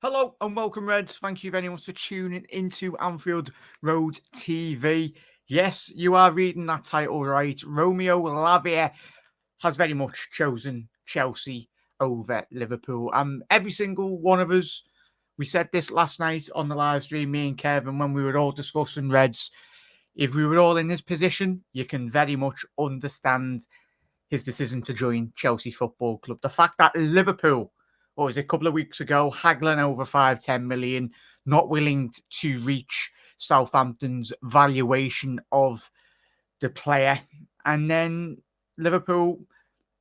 Hello and welcome, Reds. Thank you very much for tuning into Anfield Road TV. Yes, you are reading that title right. Romeo Lavia has very much chosen Chelsea over Liverpool. Every single one of us, we said this last night on the live stream, me and Kevin, when we were all discussing Reds. If we were all in this position, you can very much understand his decision to join Chelsea Football Club. The fact that Liverpool, what was it, a couple of weeks ago, haggling over 5-10 million, not willing to reach Southampton's valuation of the player. And then Liverpool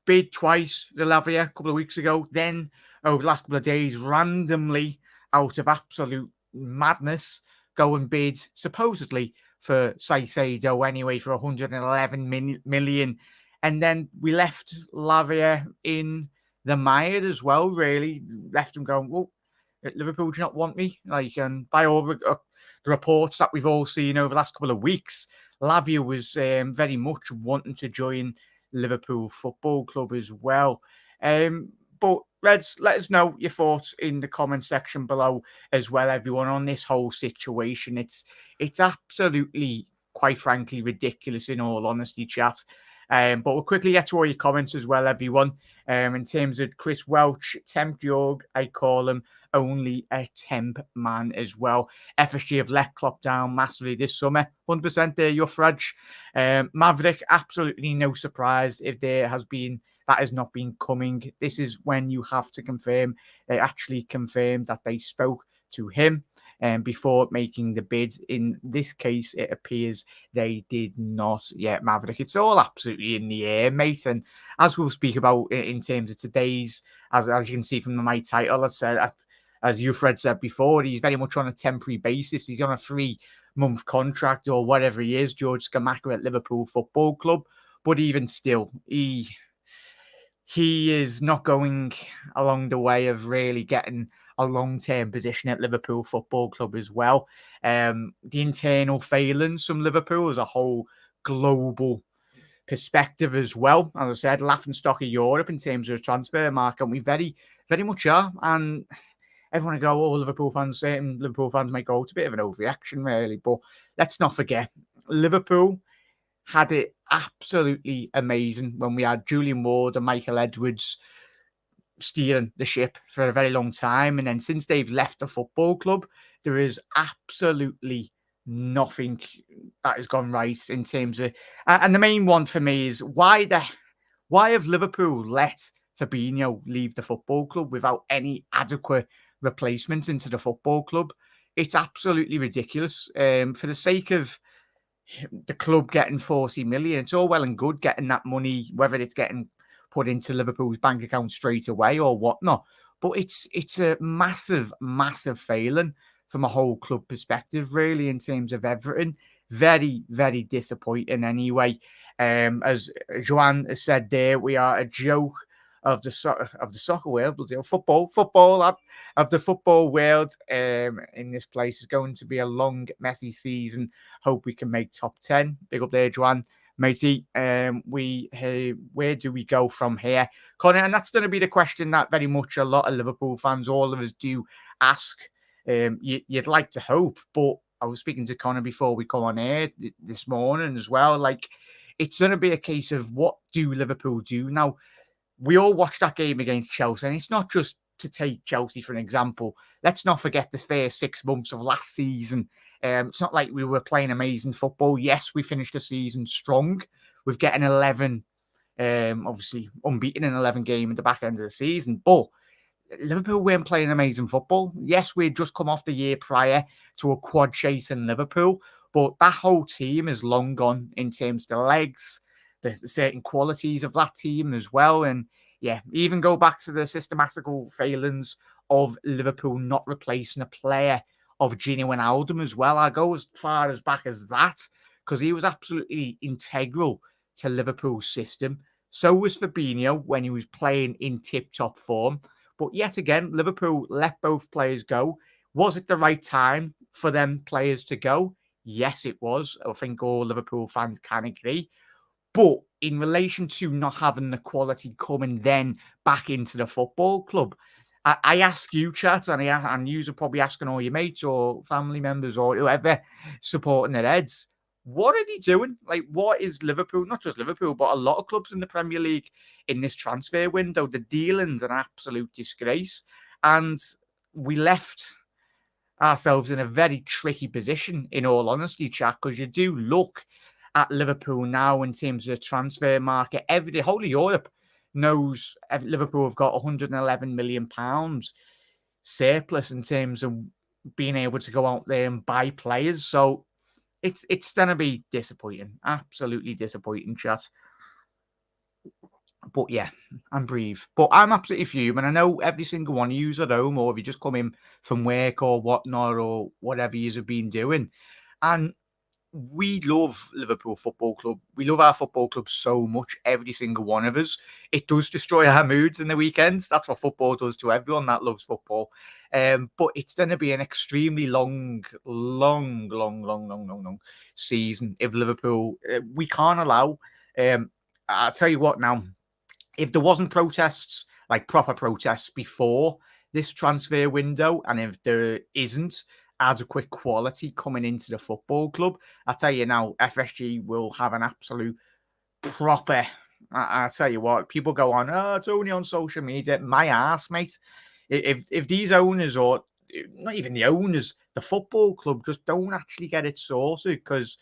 bid twice for Lavia a couple of weeks ago. Then over the last couple of days, randomly, out of absolute madness, go and bid supposedly for Saicedo anyway for 111 million. And then we left Lavia in the mire as well, really. Left him going, well, Liverpool do not want me. Like, and by all the reports that we've all seen over the last couple of weeks, Lavia was very much wanting to join Liverpool Football Club as well. But Reds, let us know your thoughts in the comment section below as well, everyone, on this whole situation. It's absolutely, quite frankly, ridiculous in all honesty, chat. But we'll quickly get to all your comments as well, everyone. In terms of Chris Welch, Temp Jorg, I call him only a temp man as well. FSG have let Klopp down massively this summer. 100% there, your Fridge. Maverick, absolutely no surprise if there has been, that has not been coming. This is when you have to confirm. They actually confirmed that they spoke to him before making the bid. In this case, it appears they did not yet, Maverick. It's all absolutely in the air, mate. And as we'll speak about in terms of today's, as you can see from my title, as you, Fred, said before, he's very much on a temporary basis. He's on a 3-month contract or whatever he is, Jorg Schmadtke at Liverpool Football Club. But even still, he is not going along the way of really getting a long-term position at Liverpool Football Club as well. The internal failings from Liverpool as a whole global perspective as well. As I said, laughingstock of Europe in terms of transfer market, and we very, very much are. And everyone will go, oh, Liverpool fans, certain Liverpool fans might go, it's a bit of an overreaction, really. But let's not forget, Liverpool had it absolutely amazing when we had Julian Ward and Michael Edwards steering the ship for a very long time. And then since they've left the football club, there is absolutely nothing that has gone right in terms of... and the main one for me is why have Liverpool let Fabinho leave the football club without any adequate replacements into the football club? It's absolutely ridiculous. For the sake of the club getting 40 million, it's all well and good getting that money, whether it's getting put into Liverpool's bank account straight away or whatnot. But it's a massive, massive failing from a whole club perspective, really, in terms of everything. Very, very disappointing anyway. As Joanne has said there, we are a joke of the soccer world, football of the football world in this place. Is going to be a long, messy season. Hope we can make top 10. Big up there, Joanne. Matey, where do we go from here, Connor? And that's going to be the question that very much a lot of Liverpool fans, all of us, do ask. You'd like to hope, but I was speaking to Connor before we come on air this morning as well. Like, it's going to be a case of what do Liverpool do now? We all watched that game against Chelsea, and it's not just to take Chelsea for an example. Let's not forget the first 6 months of last season. It's not like we were playing amazing football. Yes, we finished the season strong. We've getting 11, obviously unbeaten in 11 games at the back end of the season. But Liverpool weren't playing amazing football. Yes, we'd just come off the year prior to a quad chase in Liverpool. But that whole team is long gone in terms of the legs, the certain qualities of that team as well. And yeah, even go back to the systematical failings of Liverpool not replacing a player of Gini Wijnaldum as well. I go as far as back as that because he was absolutely integral to Liverpool's system. So was Fabinho when he was playing in tip-top form. But yet again, Liverpool let both players go. Was it the right time for them players to go? Yes, it was. I think all Liverpool fans can agree. But in relation to not having the quality coming then back into the football club, I ask you, chat, and you're probably asking all your mates or family members or whoever supporting their heads. What are they doing? Like, what is Liverpool, not just Liverpool, but a lot of clubs in the Premier League in this transfer window? The dealing's an absolute disgrace. And we left ourselves in a very tricky position, in all honesty, chat, because you do look at Liverpool now in terms of the transfer market. The whole of Europe knows Liverpool have got £111 million surplus in terms of being able to go out there and buy players. So it's going to be disappointing, absolutely disappointing, chat. But yeah, I'm brief. But I'm absolutely fuming. I know every single one of you at home, or if you just come in from work or whatnot, or whatever you have been doing. And we love Liverpool Football Club. We love our football club so much, every single one of us. It does destroy our moods in the weekends. That's what football does to everyone that loves football. But it's going to be an extremely long season if Liverpool. We can't allow. I'll tell you what now. If there wasn't protests, like proper protests before this transfer window, and if there isn't adequate quality coming into the football club, I tell you now, FSG will have an absolute proper. I tell you what, people go on, oh, it's only on social media. My ass, mate. If these owners, or not even the owners, the football club just don't actually get it sorted, because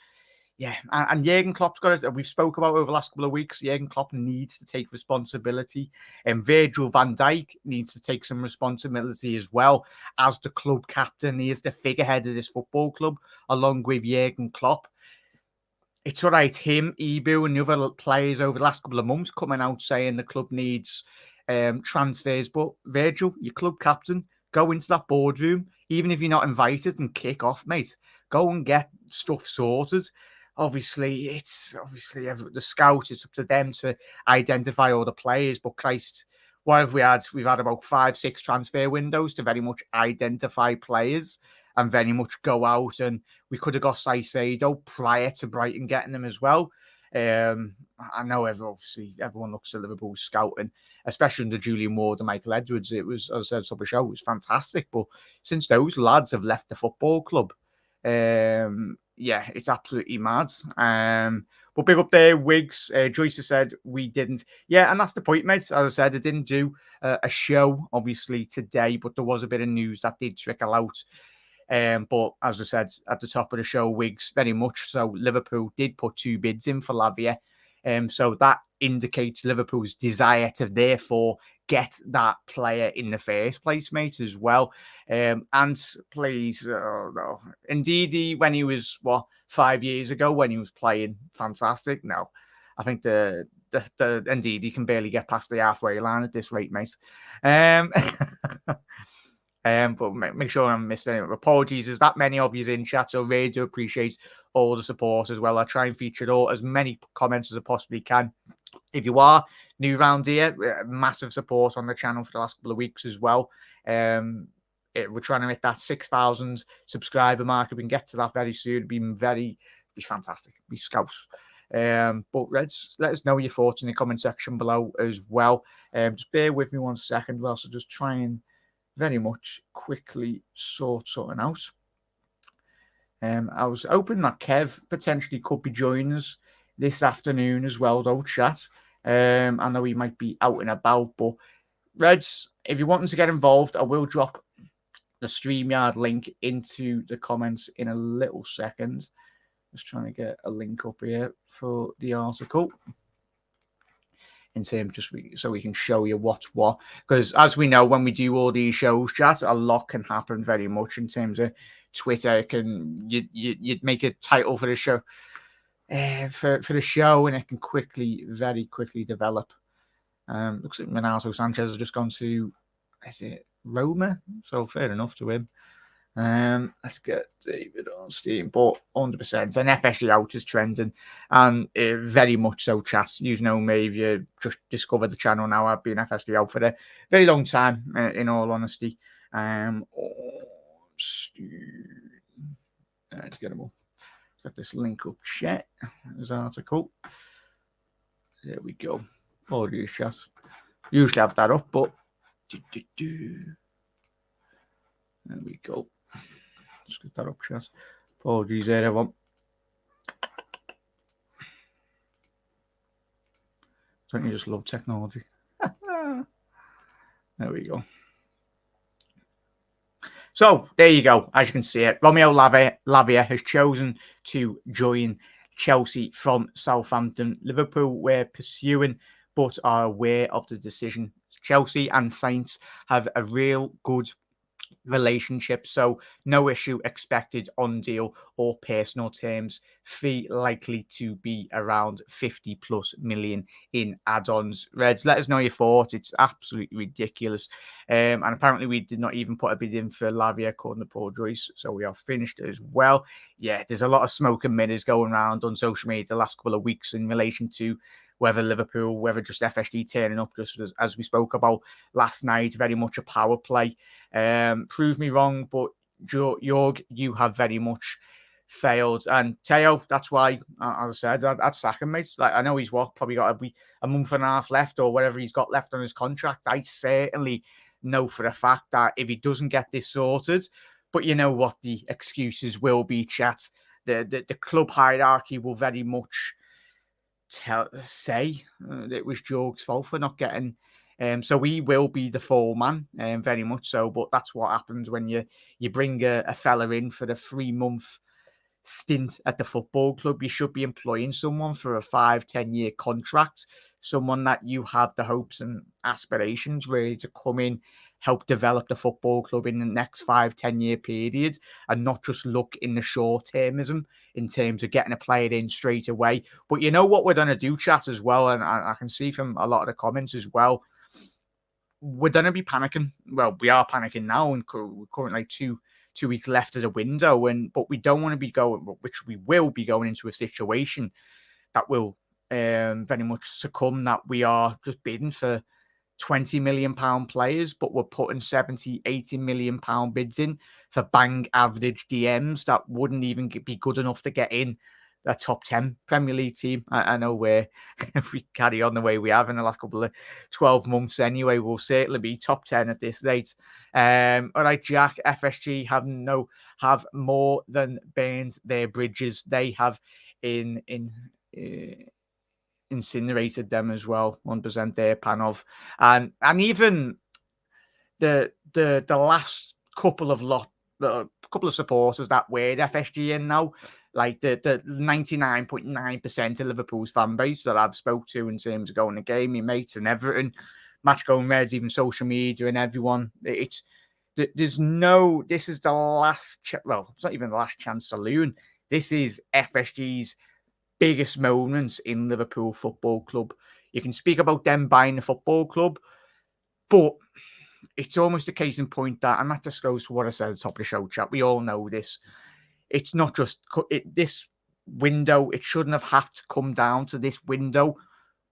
yeah, and Jurgen Klopp's got it. We've spoke about over the last couple of weeks. Jurgen Klopp needs to take responsibility, and Virgil van Dijk needs to take some responsibility as well as the club captain. He is the figurehead of this football club, along with Jurgen Klopp. It's all right, him, Ibu, and the other players over the last couple of months coming out saying the club needs transfers. But Virgil, your club captain, go into that boardroom, even if you're not invited, and kick off, mate. Go and get stuff sorted. Obviously, it's the scouts. It's up to them to identify all the players. But Christ, what have we had? We've had about 5-6 transfer windows to very much identify players and very much go out. And we could have got Saicedo prior to Brighton getting them as well. I know everyone looks at Liverpool scouting, especially under Julian Ward and Michael Edwards. It was, as I said, top of the show, it was fantastic. But since those lads have left the football club, yeah, it's absolutely mad. But big up there, Wiggs. Joyce has said we didn't. Yeah, and that's the point, mate. As I said, I didn't do a show, obviously, today, but there was a bit of news that did trickle out. But as I said at the top of the show, Wiggs, very much so, Liverpool did put 2 bids in for Lavia. So that indicates Liverpool's desire to therefore get that player in the first place, mate, as well. And please, no. Indeed, when he was, 5 years ago, when he was playing fantastic? No. I think indeed, he can barely get past the halfway line at this rate, mate. But make sure I'm missing it. Apologies, there's that many of you in chat, so really do appreciate all the support as well. I try and feature as many comments as I possibly can. If you are new around here, massive support on the channel for the last couple of weeks as well. We're trying to hit that 6,000 subscriber mark. We can get to that very soon. It'd be fantastic. It'd be scouse. But let us know your thoughts in the comment section below as well. Just bear with me 1 second while I just try and very much quickly sort something out. I was hoping that Kev potentially could be joining us this afternoon as well, though, chat. I know he might be out and about, but Reds, if you want to get involved, I will drop the StreamYard link into the comments in a little second. Just trying to get a link up here for the article. In terms so we can show you what's what, because as we know, when we do all these shows, chat, a lot can happen very much in terms of Twitter. You'd make a title for the show, for the show, and it can very quickly develop. Looks like Renato Sanchez has just gone to, is it Roma? So fair enough to him. Let's get David on Steam, but 100%. And FSG out is trending, and very much so, chat. You know me, if you just discovered the channel now, I've been FSG out for a very long time, in all honesty. Let's get them all. Got this link up, chat. There's an article. There we go. Audio chat. Usually have that up, but There we go. Just get that up, chat. Apologies there, everyone. Don't you just love technology? There we go. So, there you go. As you can see it, Romeo Lavia has chosen to join Chelsea from Southampton. Liverpool were pursuing but are aware of the decision. Chelsea and Saints have a real good relationship, so no issue expected on deal or personal terms. Fee likely to be around 50 plus million in add-ons. Reds, let us know your thoughts. It's absolutely ridiculous. And apparently we did not even put a bid in for Lavia according to Paul Joyce, so we are finished as well. Yeah, there's a lot of smoke and mirrors going around on social media the last couple of weeks in relation to whether Liverpool, whether just FSG turning up, just as we spoke about last night, very much a power play. Prove me wrong, but Jorg, you have very much failed. And Teo, that's why, as I said, I'd sack him, mate. Like, I know he's probably got a month and a half left or whatever he's got left on his contract. I certainly know for a fact that if he doesn't get this sorted, but you know what the excuses will be, chat. The club hierarchy will very much say it was Jorg's fault for not getting. So we will be the fall man, very much so. But that's what happens when you bring a fella in for the 3-month stint at the football club. You should be employing someone for a 5-10 year contract, someone that you have the hopes and aspirations really to come in, help develop the football club in the next 5-10 year period, and not just look in the short termism in terms of getting a player in straight away. But you know what we're going to do, chat, as well, and I can see from a lot of the comments as well, we're going to be panicking. Well, we are panicking now, and we're currently like two weeks left of the window, but we don't want to be going, which we will be going into a situation that will very much succumb, that we are just bidding for 20 million pound players, but we're putting 70, 80 million pound bids in for bang average DMs that wouldn't even be good enough to get in a top 10 Premier League team. I know where if we carry on the way we have in the last couple of 12 months anyway, we'll certainly be top 10 at this rate. All right, Jack, FSG have more than burned their bridges. They have incinerated them as well. 1% there, Panov, and even the last couple of supporters that were FSG in now, like the 99.9% of Liverpool's fan base that I've spoke to in terms of going to game, my mates and everything, match going Reds, even social media and everyone. This is the last. Well, it's not even the last chance saloon. This is FSG's biggest moments in Liverpool Football Club. You can speak about them buying the football club, but it's almost a case in point that, and that just goes to what I said at the top of the show, chat. We all know this. It's not just this window. It shouldn't have had to come down to this window,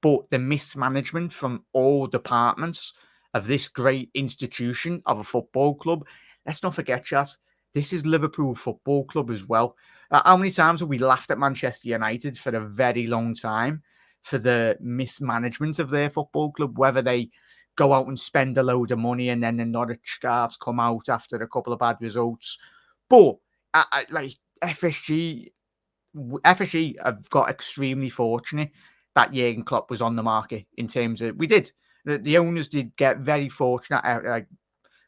but the mismanagement from all departments of this great institution of a football club. Let's not forget, chat, this is Liverpool Football Club as well. How many times have we laughed at Manchester United for a very long time for the mismanagement of their football club, whether they go out and spend a load of money and then the Norwich scarves come out after a couple of bad results. But like FSG have got extremely fortunate that Jurgen Klopp was on the market in terms of, the owners did get very fortunate at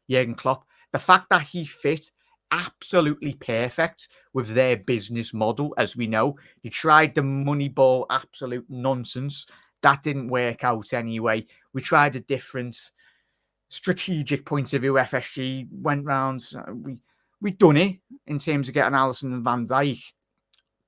Jurgen Klopp. The fact that he fit absolutely perfect with their business model, as we know. They tried the Moneyball absolute nonsense. That didn't work out anyway. We tried a different strategic point of view. FSG went round. We'd done it in terms of getting Alisson and Van Dijk.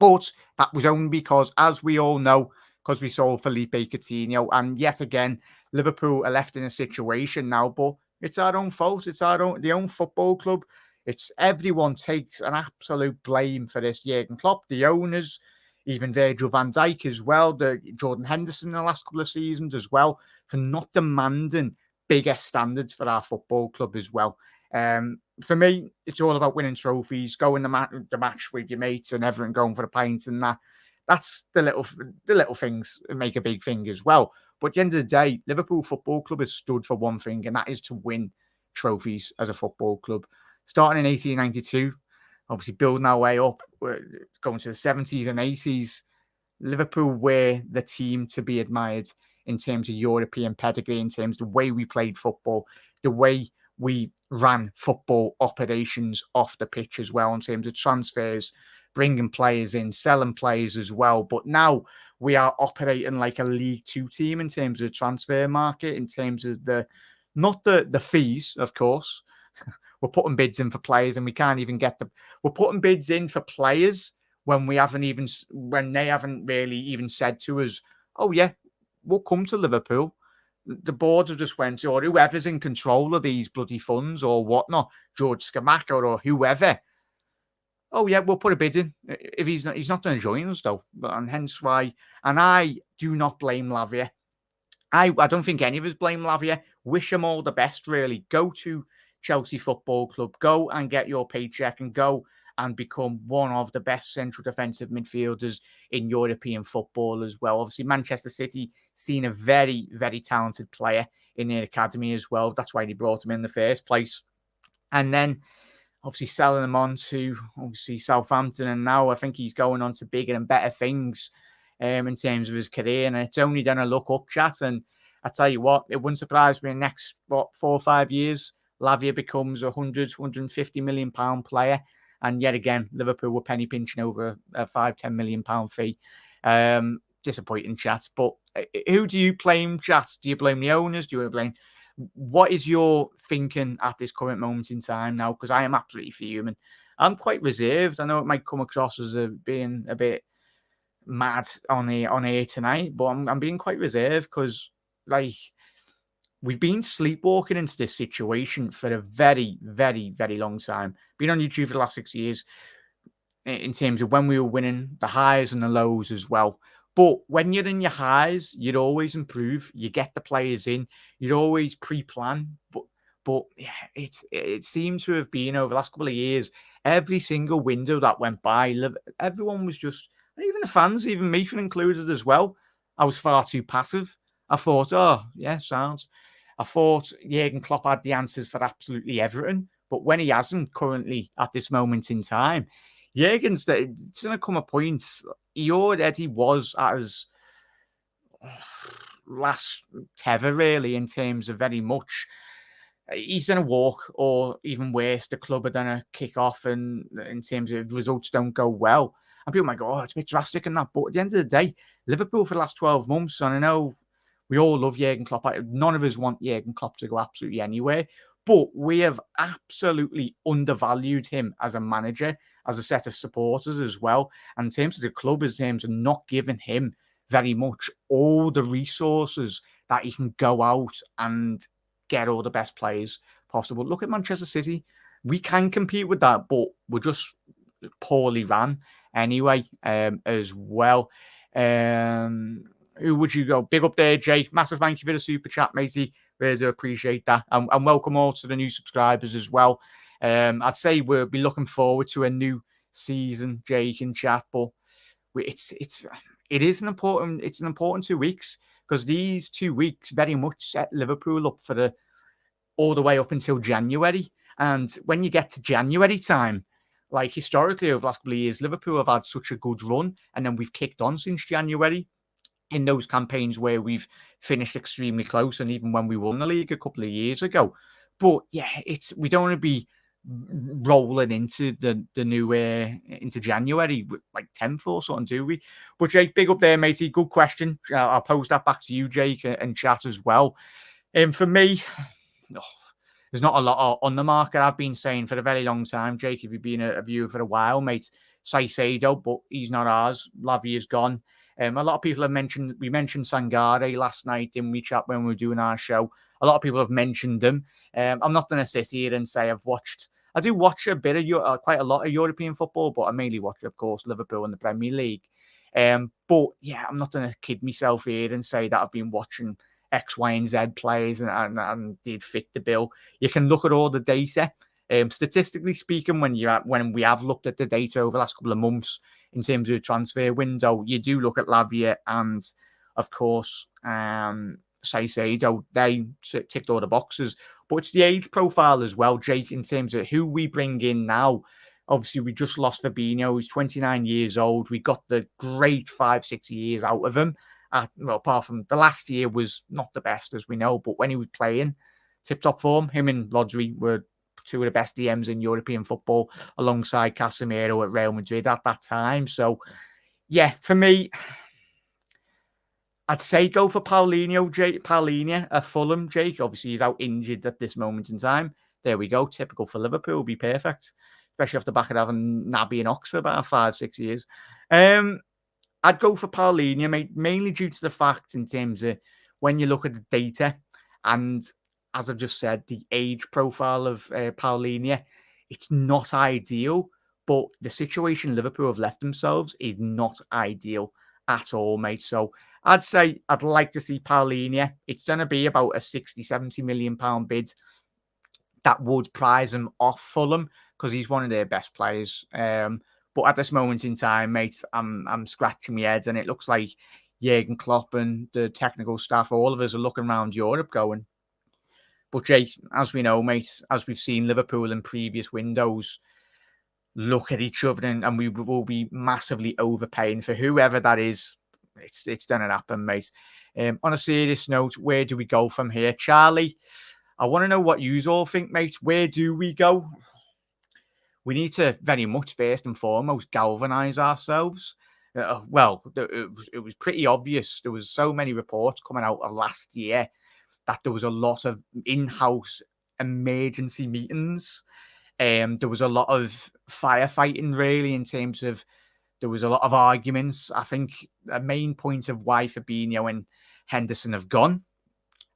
But that was only because, as we all know, because we saw Felipe Coutinho. And yet again, Liverpool are left in a situation now, but it's our own fault. It's the own football club. It's everyone takes an absolute blame for this. Jurgen Klopp, the owners, even Virgil van Dijk as well, the Jordan Henderson in the last couple of seasons as well, for not demanding bigger standards for our football club as well. For me, it's all about winning trophies, going the match with your mates and everyone going for the pints and that. That's the little things that make a big thing as well. But at the end of the day, Liverpool Football Club has stood for one thing, and that is to win trophies as a football club. Starting in 1892, obviously building our way up, going to the 70s and 80s, Liverpool were the team to be admired in terms of European pedigree, in terms of the way we played football, the way we ran football operations off the pitch as well, in terms of transfers, bringing players in, selling players as well. But now we are operating like a League Two team in terms of the transfer market, in terms of not the fees, of course. We're putting bids in for players and we can't even get them. We're putting bids in for players when they haven't really even said to us, oh yeah, we'll come to Liverpool. The board have just went, or whoever's in control of these bloody funds or whatnot, Jorg Schmadtke or whoever. Oh yeah, we'll put a bid in. If he's not going to join us though, and hence why. And I do not blame Lavia. I don't think any of us blame Lavia. Wish him all the best, really. Go to Chelsea Football Club. Go and get your paycheck and go and become one of the best central defensive midfielders in European football as well. Obviously, Manchester City seen a very, very talented player in their academy as well. That's why they brought him in the first place. And then obviously selling him on to obviously Southampton. And now I think he's going on to bigger and better things in terms of his career. And it's only going to look up, chat. And I tell you what, it wouldn't surprise me in the next, 4 or 5 years, Lavia becomes a 150 million pound player. And yet again, Liverpool were penny pinching over a £5-10 million fee. Disappointing, chat. But who do you blame, chat? Do you blame the owners? Do you blame... What is your thinking at this current moment in time now? Because I am absolutely fuming. I'm quite reserved. I know it might come across as being a bit mad on air tonight, but I'm being quite reserved because, like, we've been sleepwalking into this situation for a very, very, very long time. Been on YouTube for the last 6 years in terms of when we were winning, the highs and the lows as well. But when you're in your highs, you'd always improve. You get the players in. You'd always pre-plan. But yeah, it seems to have been over the last couple of years, every single window that went by, everyone was just, even the fans, even me included as well, I was far too passive. I thought, oh, yeah, sounds. I thought Jurgen Klopp had the answers for absolutely everything. But when he hasn't currently at this moment in time, Jurgen's, it's going to come a point, he already was at his last tether, really, in terms of very much. He's going to walk, or even worse, the club are going to kick off, and in terms of results don't go well. And people might go, oh, it's a bit drastic and that. But at the end of the day, Liverpool for the last 12 months, and I know we all love Jurgen Klopp. None of us want Jurgen Klopp to go absolutely anywhere. But we have absolutely undervalued him as a manager, as a set of supporters as well. And in terms of the club, in terms of not giving him very much all the resources that he can go out and get all the best players possible. Look at Manchester City. We can compete with that, but we're just poorly ran anyway as well. Who would you go? Big up there, Jay. Massive thank you for the super chat, matey. Really do appreciate that. And welcome all to the new subscribers as well. I'd say we'll be looking forward to a new season, Jake and chat, but it is an important 2 weeks, because these 2 weeks very much set Liverpool up for all the way up until January. And when you get to January time, like historically over the last couple of years, Liverpool have had such a good run, and then we've kicked on since January in those campaigns where we've finished extremely close, and even when we won the league a couple of years ago. But yeah, we don't want to be rolling into the new into January like 10th or something, do we? But Jake, big up there, matey. Good question. I'll pose that back to you, Jake, and chat as well. For me, there's not a lot on the market. I've been saying for a very long time, Jake, if you've been a viewer for a while, mate, Saicedo, but he's not ours. Lavia's gone. A lot of people have mentioned, we mentioned Sangare last night in we chat when we were doing our show. A lot of people have mentioned them. I'm not going to sit here and say I do watch a bit of quite a lot of European football, but I mainly watch, of course, Liverpool and the Premier League. But yeah, I'm not going to kid myself here and say that I've been watching X, Y, and Z players and did fit the bill. You can look at all the data Statistically speaking, when we have looked at the data over the last couple of months in terms of the transfer window, you do look at Lavia and, of course, Saicedo. They ticked all the boxes, but it's the age profile as well, Jake, in terms of who we bring in now. Obviously, we just lost Fabinho. He's 29 years old. We got the great 5-6 years out of him. Well, apart from the last year was not the best, as we know, but when he was playing tip-top form, him and Rodri were two of the best DMs in European football, alongside Casemiro at Real Madrid at that time. So, yeah, for me, I'd say go for Paulinho at Fulham, Jake. Obviously, he's out injured at this moment in time. There we go. Typical for Liverpool. Will be perfect, especially off the back of having Naby in Oxford about 5-6 years. I'd go for Paulinho, mate, mainly due to the fact in terms of when you look at the data and, as I've just said, the age profile of Paulinho, it's not ideal, but the situation Liverpool have left themselves is not ideal at all, mate. So I'd say I'd like to see Paulinho. It's going to be about a 60-70 million pound bid that would prize him off Fulham because he's one of their best players. But at this moment in time, mate, I'm scratching my head, and it looks like Jurgen Klopp and the technical staff, all of us, are looking around Europe going. But Jake, as we know, mate, as we've seen Liverpool in previous windows, look at each other, and we will be massively overpaying for whoever that is. It's done it happen, mate. On a serious note, where do we go from here? Charlie, I want to know what you all think, mate. Where do we go? We need to very much, first and foremost, galvanise ourselves. It was pretty obvious. There was so many reports coming out of last year that there was a lot of in-house emergency meetings. There was a lot of firefighting, really, in terms of there was a lot of arguments. I think a main point of why Fabinho and Henderson have gone,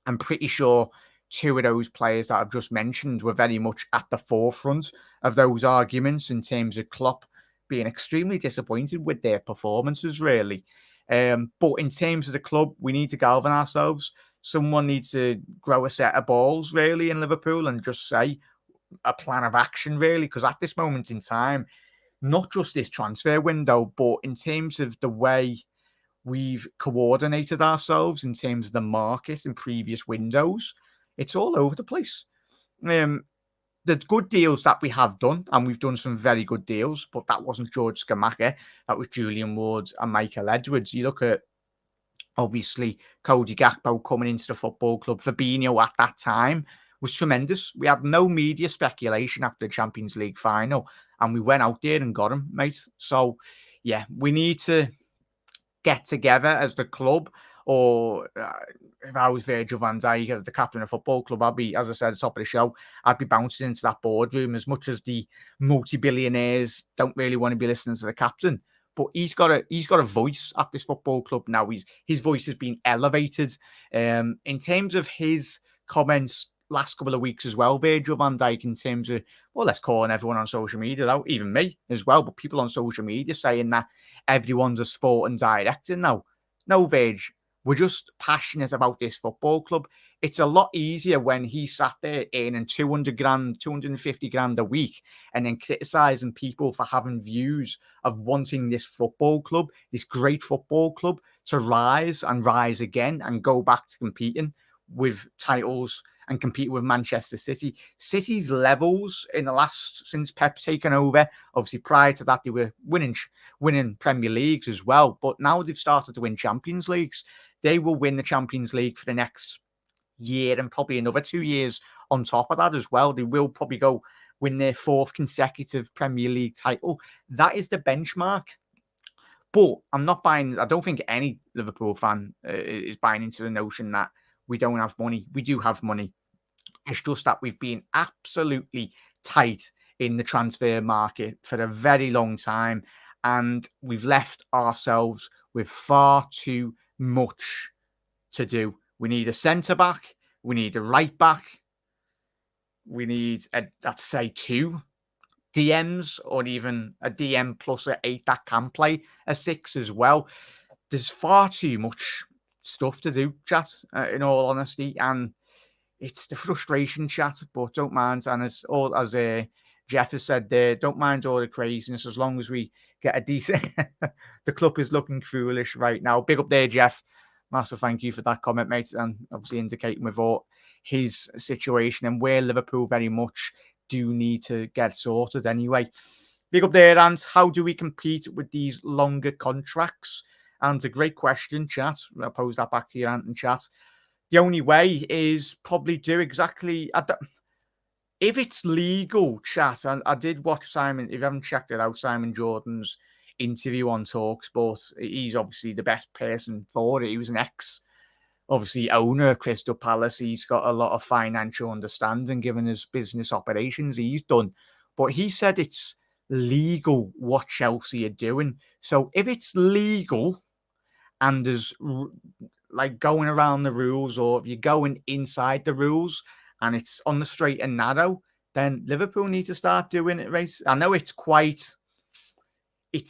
I'm pretty sure two of those players that I've just mentioned were very much at the forefront of those arguments in terms of Klopp being extremely disappointed with their performances, really. But in terms of the club, we need to galvanise ourselves. Someone needs to grow a set of balls, really, in Liverpool and just say a plan of action, really, because at this moment in time, not just this transfer window, but in terms of the way we've coordinated ourselves in terms of the market in previous windows, it's all over the place. The good deals that we have done, and we've done some very good deals, but that wasn't Jorg Schmadtke, that was Julian Ward and Michael Edwards. You look at, obviously, Cody Gakpo coming into the football club. Fabinho at that time was tremendous. We had no media speculation after the Champions League final, and we went out there and got him, mate. So, yeah, we need to get together as the club, or if I was Virgil van Dijk, the captain of the football club, I'd be, as I said at the top of the show, I'd be bouncing into that boardroom. As much as the multi-billionaires don't really want to be listening to the captain, but he's got a voice at this football club now. His voice has been elevated. In terms of his comments last couple of weeks as well, Virgil van Dijk, in terms of, well, let's call on everyone on social media out, even me as well, but people on social media saying that everyone's a sporting director now. No, Virg, we're just passionate about this football club. It's a lot easier when he sat there earning 200 grand, 250 grand a week, and then criticising people for having views of wanting this football club, this great football club, to rise and rise again and go back to competing with titles and compete with Manchester City. City's levels in the last, since Pep's taken over, obviously prior to that, they were winning Premier Leagues as well, but now they've started to win Champions Leagues. They will win the Champions League for the next year and probably another 2 years on top of that as well. They will probably go win their fourth consecutive Premier League title. That is the benchmark. But I'm not buying, I don't think any Liverpool fan is buying into the notion that we don't have money. We do have money. It's just that we've been absolutely tight in the transfer market for a very long time, and we've left ourselves with far too much to do. We need a centre-back. We need a right-back. We need, I'd say, 2 DMs, or even a DM plus an 8 that can play a 6 as well. There's far too much stuff to do, chat, in all honesty. And it's the frustration chat, but don't mind. And as Jeff has said there, don't mind all the craziness as long as we get a decent. The club is looking foolish right now. Big up there, Jeff. Massive thank you for that comment, mate, and obviously indicating with all his situation and where Liverpool very much do need to get sorted anyway. Big up there, Ant. How do we compete with these longer contracts? And a great question, chat. I'll pose that back to you, Ant, and chat. The only way is probably do exactly. If it's legal, chat. I did watch Simon. If you haven't checked it out, Simon Jordan's interview on Talksport. He's obviously the best person for it. He was an obviously owner of Crystal Palace. He's got a lot of financial understanding given his business operations he's done. But he said it's legal what Chelsea are doing. So if it's legal and there's like going around the rules, or if you're going inside the rules and it's on the straight and narrow, then Liverpool need to start doing it, right? I know it's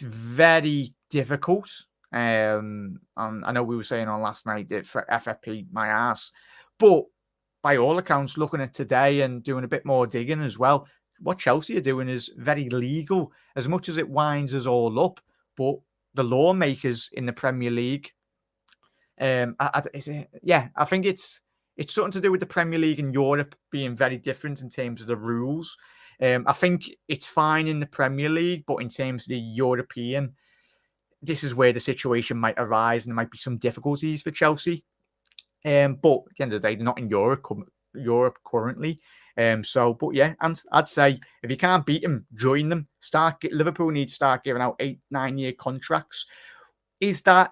very difficult. And I know we were saying on last night that for FFP, my ass, but by all accounts, looking at today and doing a bit more digging as well, what Chelsea are doing is very legal, as much as it winds us all up. But the lawmakers in the Premier League, I think it's something to do with the Premier League in Europe being very different in terms of the rules. I think it's fine in the Premier League, but in terms of the European, this is where the situation might arise and there might be some difficulties for Chelsea. But at the end of the day, they're not in Europe currently. But yeah, and I'd say if you can't beat them, join them. Liverpool need to start giving out 8-9 year contracts. Is that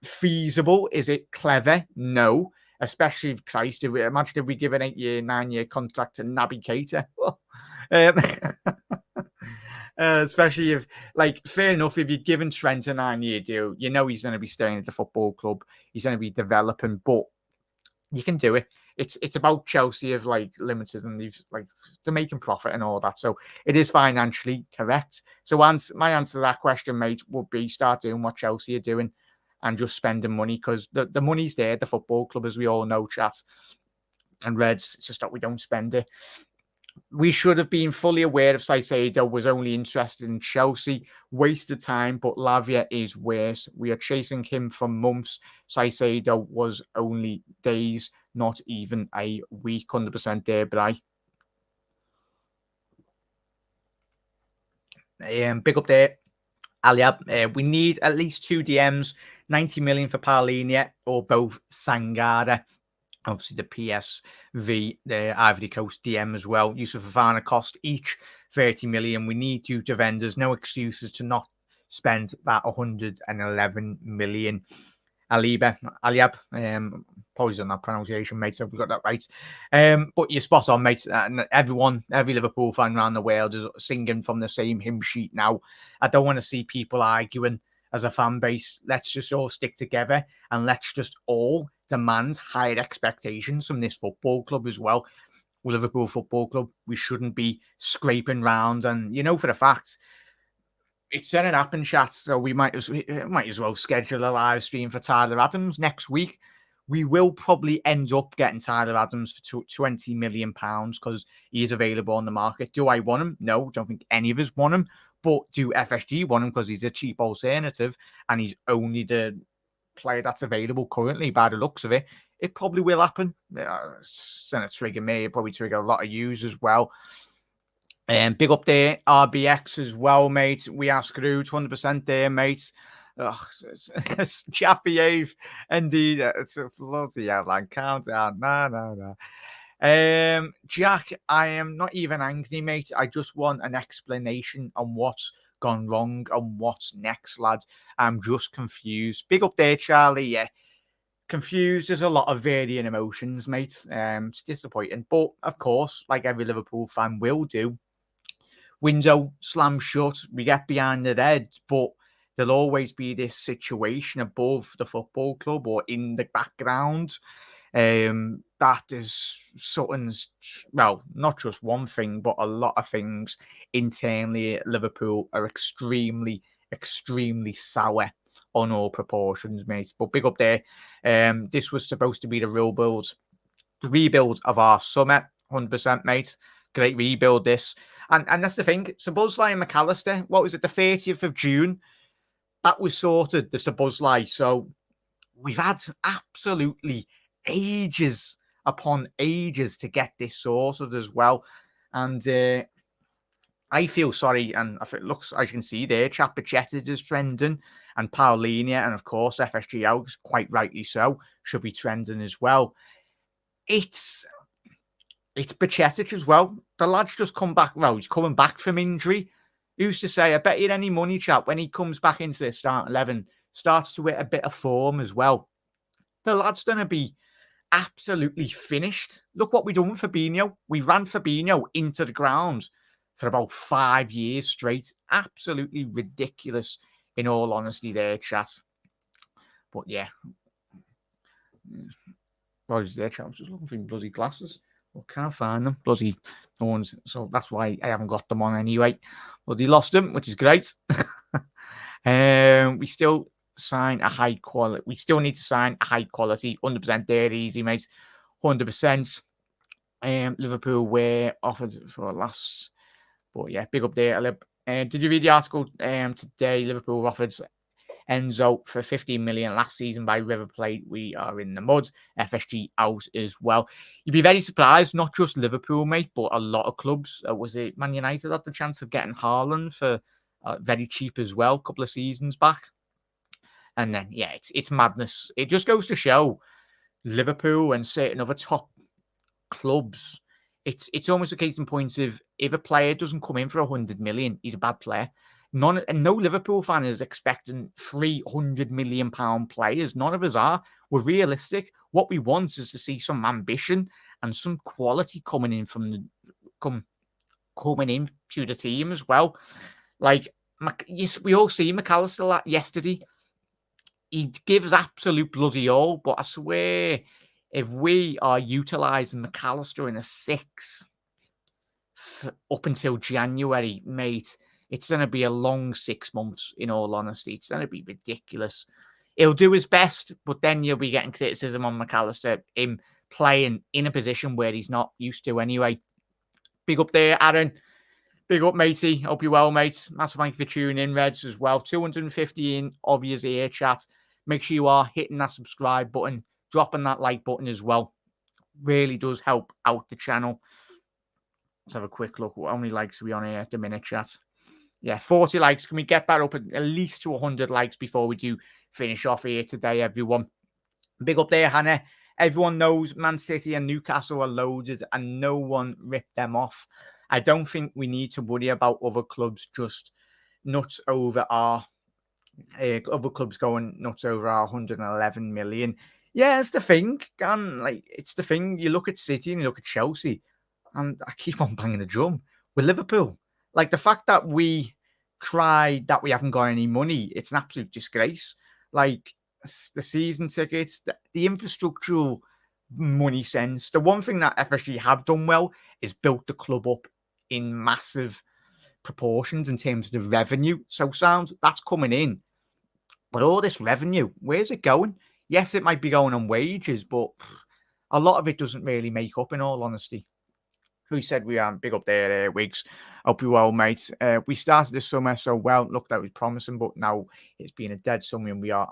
feasible? Is it clever? No. Especially if Christ, imagine if we give an 9 year contract to Naby Keita. Especially if, like, fair enough, if you're giving Trent a 9 year deal, you know he's going to be staying at the football club. He's going to be developing, but you can do it. It's about Chelsea of like limited and they've like they're making profit and all that. So it is financially correct. So my answer to that question, mate, would be start doing what Chelsea are doing and just spending money, because the money's there at the football club, as we all know, chat. And Reds, it's just that we don't spend it. We should have been fully aware if Caicedo was only interested in Chelsea. Wasted time, but Lavia is worse. We are chasing him for months. Caicedo was only days, not even a week. 100% there, Bri. Big up there, Aliab. We need at least 2 DMs, 90 million for Paulinho or both Sangare. Obviously, the PSV, the Ivory Coast DM as well. Yusuf Fofana cost each 30 million. We need 2 defenders. No excuses to not spend that 111 million. Aliab, apologies on that pronunciation, mate, so if we got that right. But you're spot on, mate. And every Liverpool fan around the world is singing from the same hymn sheet now. I don't want to see people arguing as a fan base. Let's just all stick together and let's just all demand higher expectations from this football club as well. Liverpool Football Club, we shouldn't be scraping round. And you know for a fact, it's going to happen, chat. So we might as well schedule a live stream for Tyler Adams next week. We will probably end up getting Tyler Adams for £20 million because he is available on the market. Do I want him? No, don't think any of us want him. But do FSG want him because he's a cheap alternative and he's only the player that's available currently by the looks of it? It probably will happen. It's going to trigger me. It'll probably trigger a lot of yous as well. And big up there, RBX as well, mate. We are screwed, 100% there, mate. Chat behave. Indeed, it's a bloody outline countdown. No. Jack, I am not even angry, mate. I just want an explanation on what's gone wrong and what's next, lad. I'm just confused. Big up there, Charlie. Yeah, confused. There's a lot of varying emotions, mate. It's disappointing, but of course, like every Liverpool fan will do, window slam shut, we get behind the Reds, but there'll always be this situation above the football club or in the background. That is something's, well, not just one thing, but a lot of things internally at Liverpool are extremely, extremely sour on all proportions, mate. But big up there. This was supposed to be the real build the rebuild of our summer, 100%, mate. Great rebuild, this. And that's the thing. Szoboszlai and McAllister, what was it, the 30th of June? That was sorted, the Szoboszlai. So we've had absolutely ages upon ages to get this sorted as well. And I feel sorry, and if it looks, as you can see there, Chapacheta is trending, and Paulinia, and of course FSG out, quite rightly so, should be trending as well. It's Bajcetic as well. The lad's just come back. Well, he's coming back from injury. Who's to say? I bet you any money, chap, when he comes back into the start 11, starts to hit a bit of form as well, the lad's going to be absolutely finished. Look what we done with Fabinho. We ran Fabinho into the ground for about 5 years straight. Absolutely ridiculous, in all honesty, there, chat. But yeah. What is there, chat? I'm just looking for bloody glasses. Well, can't find them. Bloody no one's. So that's why I haven't got them on anyway. Bloody lost them, which is great. We still sign a high quality. We still need to sign a high quality. 100% there, easy, mate. 100%. Liverpool were offered for last. But yeah, big up there. Did you read the article today? Liverpool offered Enzo for 15 million last season by River Plate. We are in the mud. FSG out as well. You'd be very surprised, not just Liverpool, mate, but a lot of clubs. Was it Man United had the chance of getting Haaland for very cheap as well, a couple of seasons back? And then, yeah, it's madness. It just goes to show Liverpool and certain other top clubs. It's almost a case in point of if a player doesn't come in for 100 million, he's a bad player. No Liverpool fan is expecting 300 million pound players. None of us are. We're realistic. What we want is to see some ambition and some quality coming in from coming into the team as well. Like, yes, we all see McAllister yesterday. He gives absolute bloody all, but I swear, if we are utilising McAllister in a 6 up until January, mate, it's going to be a long 6 months, in all honesty. It's going to be ridiculous. He'll do his best, but then you'll be getting criticism on McAllister, him playing in a position where he's not used to anyway. Big up there, Aaron. Big up, matey. Hope you're well, mate. Massive thank you for tuning in, Reds, as well. 250 in obvious ear chat. Make sure you are hitting that subscribe button, dropping that like button as well. Really does help out the channel. Let's have a quick look. How many likes are we on here at the minute, chat? Yeah, 40 likes. Can we get that up at least to 100 likes before we do finish off here today, everyone? Big up there, Hannah. Everyone knows Man City and Newcastle are loaded and no one ripped them off. I don't think we need to worry about other clubs just nuts over our other clubs going nuts over our 111 million. Yeah, it's the thing. And it's the thing. You look at City and you look at Chelsea, and I keep on banging the drum with Liverpool. Like, the fact that we cry that we haven't got any money, it's an absolute disgrace. Like, the season tickets, the infrastructural money sense. The one thing that FSG have done well is built the club up in massive proportions in terms of the revenue. So that's coming in. But all this revenue, where's it going? Yes, it might be going on wages, but a lot of it doesn't really make up, in all honesty. Who said we aren't? Big up there, Wiggs. Hope you're well, mate. We started this summer so well. Looked that was promising, but now it's been a dead summer and we are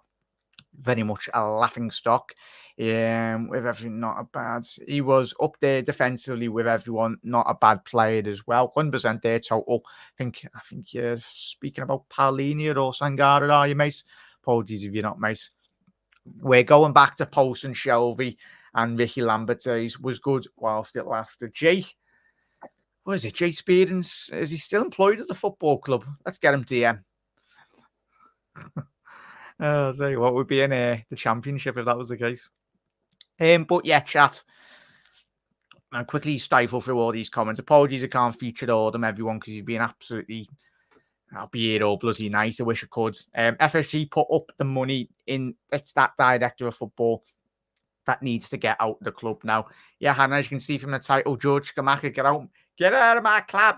very much a laughing stock. With everything, not a bad. He was up there defensively with everyone, not a bad player as well. 100% there total. I think you're speaking about Paulinia or Sangara, are you, mate? Apologies if you're not, mate. We're going back to Pulse and Shelby and Ricky Lambert days. Was good whilst it lasted. What is it? Jay Speedens, is he still employed at the football club? Let's get him DM. I'll tell you what, we'd be in the championship if that was the case. But yeah, chat. I'll quickly stifle through all these comments. Apologies I can't feature all of them, everyone, because you've been absolutely... I'll be here all bloody night. I wish I could. FSG put up the money in. It's that director of football that needs to get out of the club now. Yeah, Hannah, as you can see from the title, Jorg Schmadtke, get out of my club.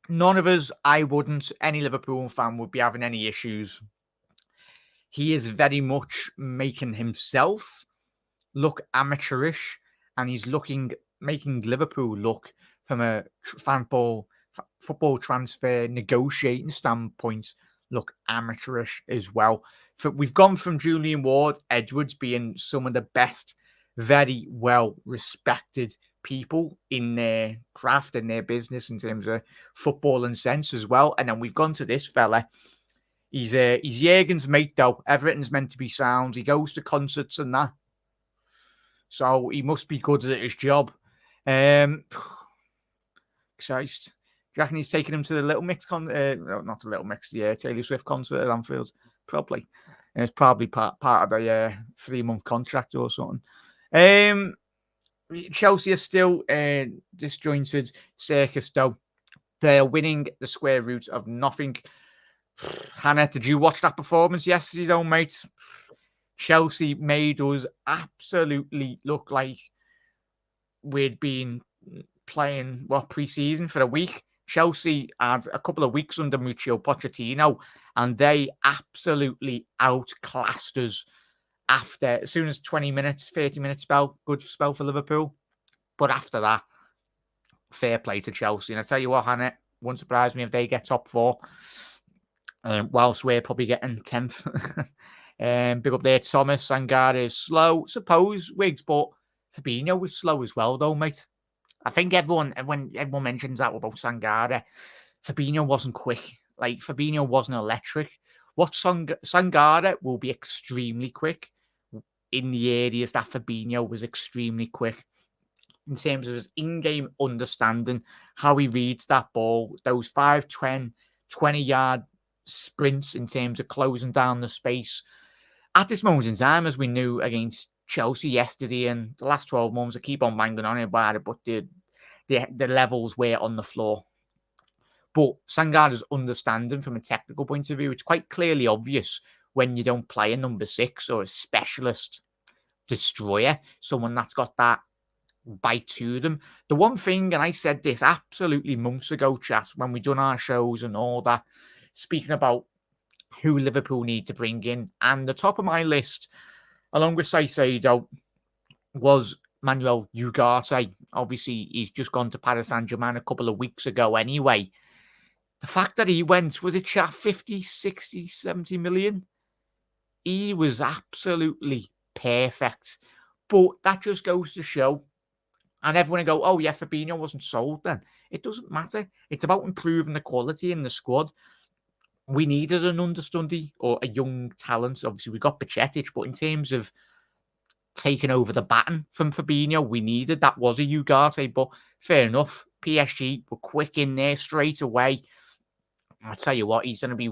None of us, I wouldn't, any Liverpool fan would be having any issues he is very much making himself look amateurish, and he's making Liverpool look from a football transfer negotiating standpoint look amateurish as well. We've gone from Julian Ward-Edwards being some of the best, very well respected people in their craft and their business in terms of football and sense as well, and then we've gone to this fella. He's Jurgen's mate though. Everything's meant to be sound. He goes to concerts and that, so he must be good at his job. Christ. Do you reckon he's taking him to the Little Mix not the Little Mix, the Taylor Swift concert at Anfield? Probably. And it's probably part of the 3-month contract or something. Chelsea are still disjointed circus, though. They're winning the square root of nothing. Hannah, did you watch that performance yesterday, though, mate? Chelsea made us absolutely look like we'd been playing pre-season for a week. Chelsea had a couple of weeks under Mauricio Pochettino, and they absolutely outclassed us as soon as 20 minutes, 30-minute spell, good spell for Liverpool. But after that, fair play to Chelsea. And I tell you what, Hannah, wouldn't surprise me if they get top 4, whilst we're probably getting 10th. Big up there, Thomas. Sangare is slow, suppose, Wiggs, but Fabinho was slow as well, though, mate. I think when everyone mentions that about Sangare, Fabinho wasn't quick. Like, Fabinho wasn't electric. Sangare will be extremely quick in the areas that Fabinho was extremely quick. In terms of his in-game understanding, how he reads that ball, those 20-yard sprints in terms of closing down the space. At this moment in time, as we knew against Chelsea yesterday and the last 12 months, I keep on banging on about it, but the levels were on the floor. But Sangare's understanding from a technical point of view, it's quite clearly obvious when you don't play a number 6 or a specialist destroyer, someone that's got that bite to them. The one thing, and I said this absolutely months ago, chat, when we done our shows and all that, speaking about who Liverpool need to bring in, and the top of my list, along with Saicedo, was Manuel Ugarte. Obviously, he's just gone to Paris Saint-Germain a couple of weeks ago anyway. The fact that he went, was it 50, 60, 70 million? He was absolutely perfect. But that just goes to show, and everyone will go, oh yeah, Fabinho wasn't sold then. It doesn't matter. It's about improving the quality in the squad. We needed an understudy or a young talent. Obviously, we got Bajcetic, but in terms of taking over the baton from Fabinho, we needed that was a Ugarte, but fair enough. PSG were quick in there straight away. I'll tell you what, he's going to be,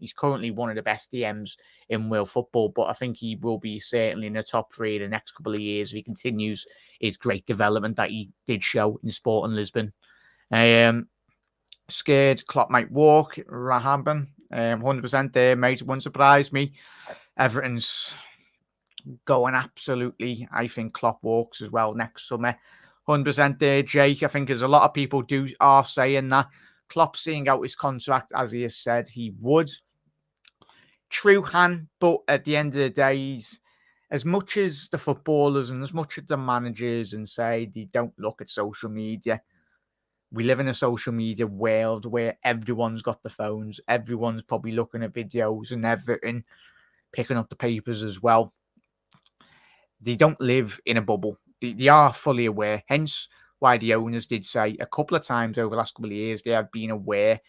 he's currently one of the best DMs in world football, but I think he will be certainly in the top 3 the next couple of years if he continues his great development that he did show in Sporting Lisbon. Scared Klopp might walk. Rahaban, 100% there, mate. Wouldn't surprise me. Everything's going absolutely. I think Klopp walks as well next summer. 100% there, Jake. I think there's a lot of people are saying that. Klopp seeing out his contract, as he has said he would. True, Han, but at the end of the day, as much as the footballers and as much as the managers and say they don't look at social media, we live in a social media world where everyone's got the phones, everyone's probably looking at videos and everything, picking up the papers as well. They don't live in a bubble. They are fully aware, hence why the owners did say a couple of times over the last couple of years they have been aware,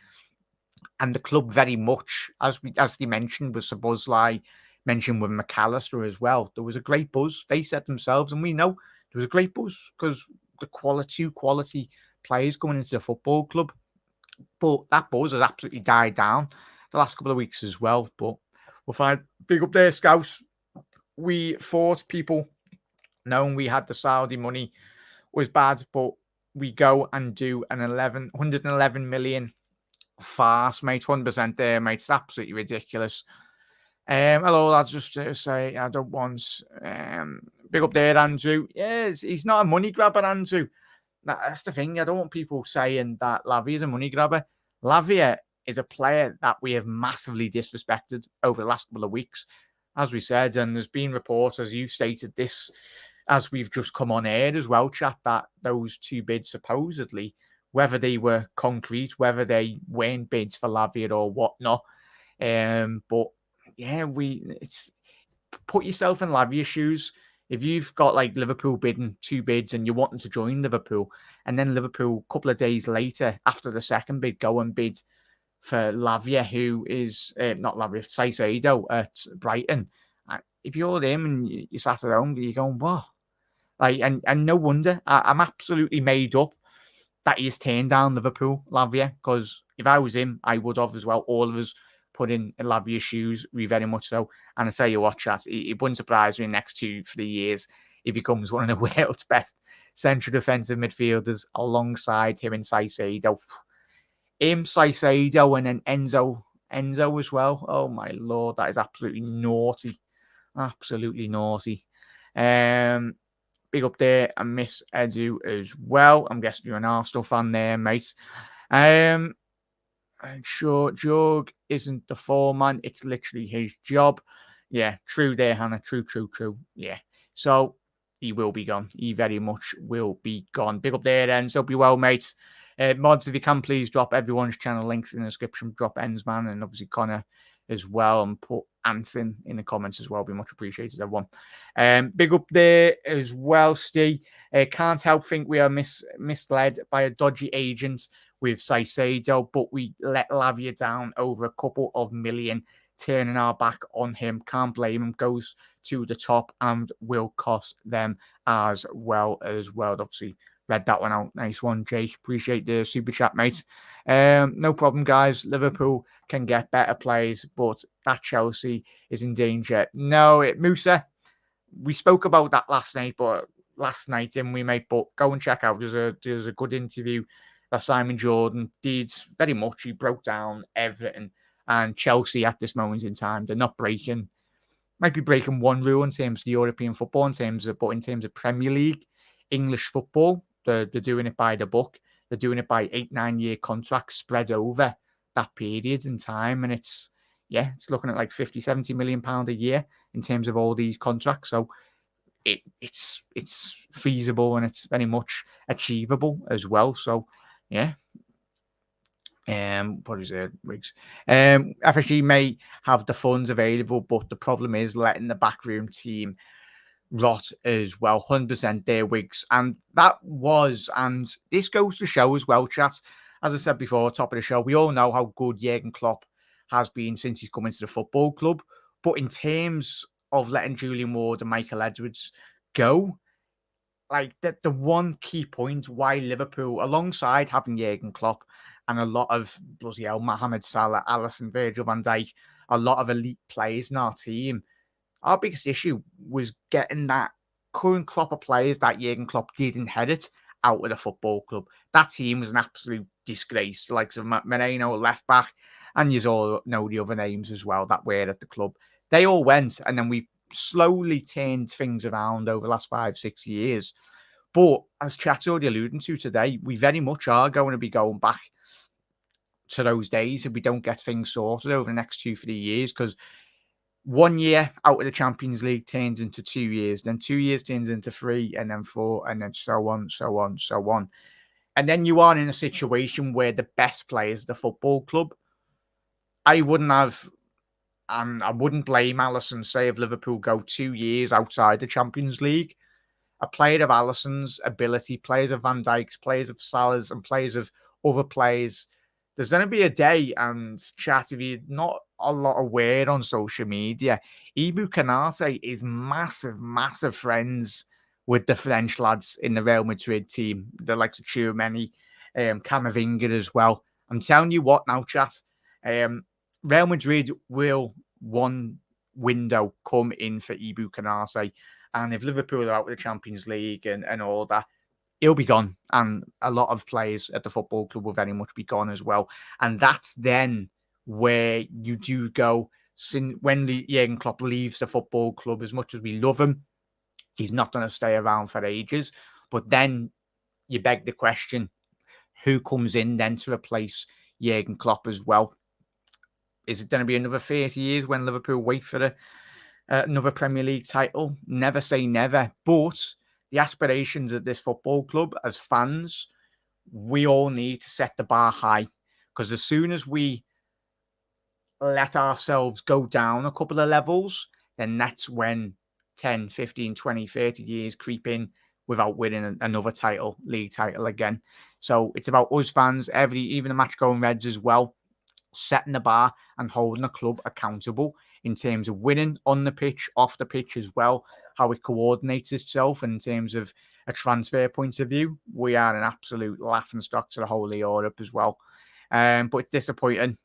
and the club very much, as they mentioned, was the buzz like mentioned with McAllister as well. There was a great buzz. They said themselves, and we know there was a great buzz because the quality players going into the football club. But that buzz has absolutely died down the last couple of weeks as well. But we'll find big up there, Scouts. We thought people knowing we had the Saudi money was bad, but we go and do an 111 million farce, mate. 100% there, mate. It's absolutely ridiculous. Hello, lads. Just to say, I don't want big up there, Andrew. Yes, he's not a money grabber, Andrew. That's the thing. I don't want people saying that Lavia is a money grabber. Lavia is a player that we have massively disrespected over the last couple of weeks, as we said. And there's been reports, as you stated, this as we've just come on air as well, chat, that those 2 bids supposedly, whether they were concrete, whether they weren't bids for Lavia or whatnot. But yeah, it's put yourself in Lavia's shoes. If you've got like Liverpool bidding 2 bids and you're wanting to join Liverpool, and then Liverpool a couple of days later after the second bid go and bid for Lavia, who is not Lavia, Saicedo at Brighton. If you're him and you sat at home, you're going, what? Like, and no wonder. I'm absolutely made up that he's turned down Liverpool, Lavia, because if I was him, I would have as well. All of us put in Lavia's shoes, we very much so. And I tell you what, chat, it wouldn't surprise me in the next 2-3 years if he becomes one of the world's best central defensive midfielders alongside him and Saicedo. Saicedo, and then Enzo as well. Oh my lord, that is absolutely naughty. Absolutely naughty. Big up there and Miss Edu as well. I'm guessing you're an Arsenal fan there, mate. I'm sure Jorg isn't the foreman. It's literally his job. Yeah, true there, Hannah. True. Yeah. So he will be gone. He very much will be gone. Big up there then. So be well, mates. Mods, if you can, please drop everyone's channel links in the description. Drop Ensman and obviously Connor as well, and put Anson in the comments as well. Be much appreciated, everyone. Big up there as well, Steve. Can't help think we are misled by a dodgy agent with Saicedo, but we let Lavia down over a couple of million, turning our back on him. Can't blame him. Goes to the top and will cost them as well. Obviously, read that one out. Nice one, Jake. Appreciate the super chat, mate. No problem, guys. Liverpool can get better players, but that Chelsea is in danger. No, Musa, we spoke about that last night, didn't we, mate? But go and check out. There's a good interview that Simon Jordan did. Very much, he broke down everything. And Chelsea at this moment in time, they're not breaking. Might be breaking one rule in terms of European football, but in terms of Premier League, English football, they're doing it by the book. They're doing it by 8-9 year contracts spread over that period in time. And it's looking at like 50-70 million pound a year in terms of all these contracts. So it's feasible and it's very much achievable as well. So yeah. What is it, Riggs? FSG may have the funds available, but the problem is letting the backroom team rot as well. 100% there, Wiggs. And this goes to show as well, chat. As I said before, top of the show, we all know how good Jurgen Klopp has been since he's come into the football club. But in terms of letting Julian Ward and Michael Edwards go, like the one key point why Liverpool, alongside having Jurgen Klopp and a lot of bloody hell, Mohamed Salah, Alisson, Virgil van Dijk, a lot of elite players in our team, our biggest issue was getting that current crop of players that Jurgen Klopp did inherit out of the football club. That team was an absolute disgrace. The likes of Moreno, left back, and you all know the other names as well that were at the club. They all went, and then we slowly turned things around over the last 5-6 years. But as chat's already alluding to today, we very much are going to be going back to those days if we don't get things sorted over the next 2-3 years, because 1 year out of the Champions League turns into 2 years, then 2 years turns into 3, and then 4, and then so on. And then you are in a situation where the best players of the football club, I wouldn't blame Alisson, say, if Liverpool go 2 years outside the Champions League. A player of Alisson's ability, players of Van Dijk's, players of Salah's, and players of other players, there's going to be a day, and chat, if you're not a lot aware on social media, Ibou Konaté is massive friends with the French lads in the Real Madrid team, the likes of Tchouameni, Camavinga as well. I'm telling you what now, chat, Real Madrid will one window come in for Ibou Konaté, and if Liverpool are out of the Champions League and all that, he'll be gone, and a lot of players at the football club will very much be gone as well. And that's then where you do go. When Jurgen Klopp leaves the football club, as much as we love him, he's not going to stay around for ages. But then you beg the question, who comes in then to replace Jurgen Klopp as well. Is it going to be another 30 years when Liverpool wait for another Premier League title? Never say never. But the aspirations of this football club as fans, we all need to set the bar high. Because as soon as we let ourselves go down a couple of levels, then that's when 10, 15, 20, 30 years creep in without winning another league title again. So it's about us fans, even the match-going Reds as well, setting the bar and holding the club accountable in terms of winning on the pitch, off the pitch as well, how it coordinates itself in terms of a transfer point of view. We are an absolute laughingstock to the whole of Europe as well. But it's disappointing.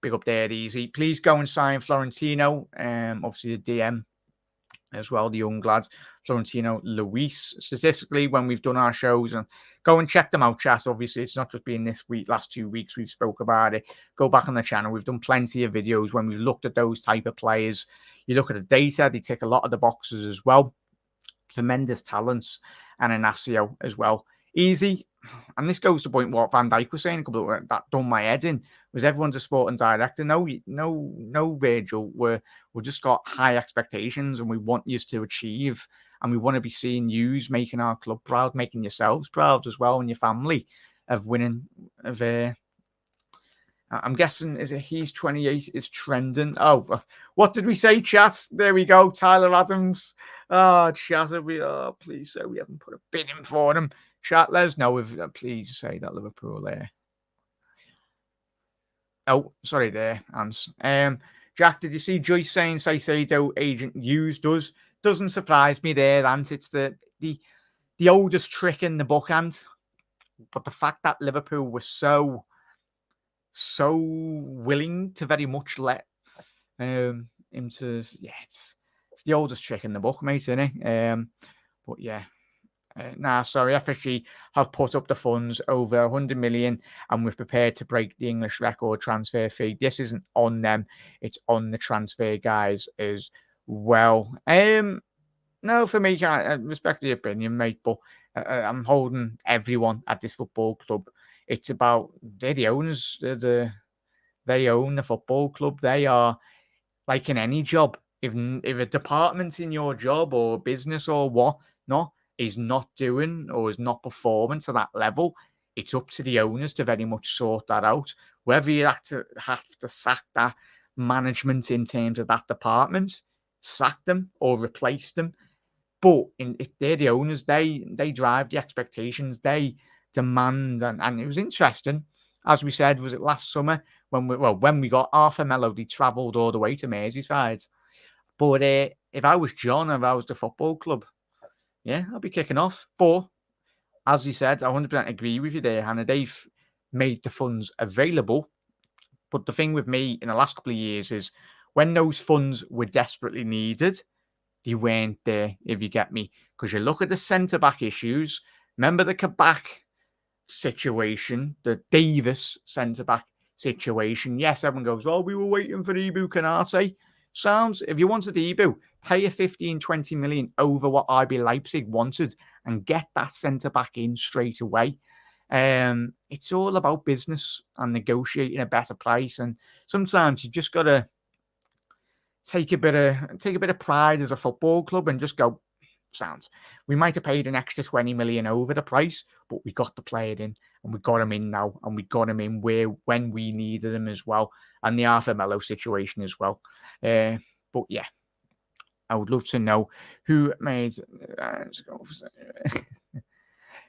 Big up there, easy. Please go and sign Florentino. Obviously the DM as well, the young lads, Florentino, Luis. Statistically, when we've done our shows, and go and check them out, chat. Obviously, it's not just been this week, last 2 weeks we've spoke about it. Go back on the channel. We've done plenty of videos when we've looked at those type of players. You look at the data, they tick a lot of the boxes as well. Tremendous talents, and Inacio as well. Easy. And this goes to the point what Van Dijk was saying a couple of that done my head in, was everyone's a sporting director. No, Virgil. We just got high expectations and we want you to achieve, and we want to be seeing you making our club proud, making yourselves proud as well, and your family of winning. I'm guessing he's 28 is trending. Oh, what did we say, chat? There we go, Tyler Adams. Oh, chat, please say we haven't put a bid in for him. Chat, let us know if please say that Liverpool there. Oh, sorry there, Hans. Jack, did you see Joyce saying Saicedo agent used us? Doesn't surprise me there, Ant. It's the oldest trick in the book, Ant. But the fact that Liverpool was so willing to very much let him to, it's the oldest trick in the book, mate, isn't it? But yeah. Sorry, FSG have put up the funds over 100 million and we're prepared to break the English record transfer fee. This isn't on them, it's on the transfer guys as well. No, for me, I respect the opinion, mate, but I'm holding everyone at this football club. It's about, they're the owners, they own the football club. They are like in any job. If a department in your job or business or what not is not doing or is not performing to that level, it's up to the owners to very much sort that out. Whether you have to sack that management in terms of that department, sack them or replace them. But if they're the owners, they drive the expectations, they demand, and it was interesting, as we said, was it last summer when we got Arthur Melody travelled all the way to Merseyside. But if I was John, if I was the football club, yeah, I'll be kicking off. But as you said, I 100% agree with you there, Hannah. They've made the funds available. But the thing with me in the last couple of years is when those funds were desperately needed, they weren't there, if you get me. Because you look at the centre-back issues. Remember the Kabak situation, the Davis centre-back situation. Yes, everyone goes, well, we were waiting for Ibu Kanate. Sounds, if you wanted Ibu, pay a 15, 20 million over what RB Leipzig wanted and get that centre-back in straight away. It's all about business and negotiating a better price. And sometimes you just got to take a bit of pride as a football club and just go, sounds, we might have paid an extra 20 million over the price, but we got the player in and we got him in now, and we got him in when we needed him as well. And the Arthur Melo situation as well. But yeah, I would love to know who made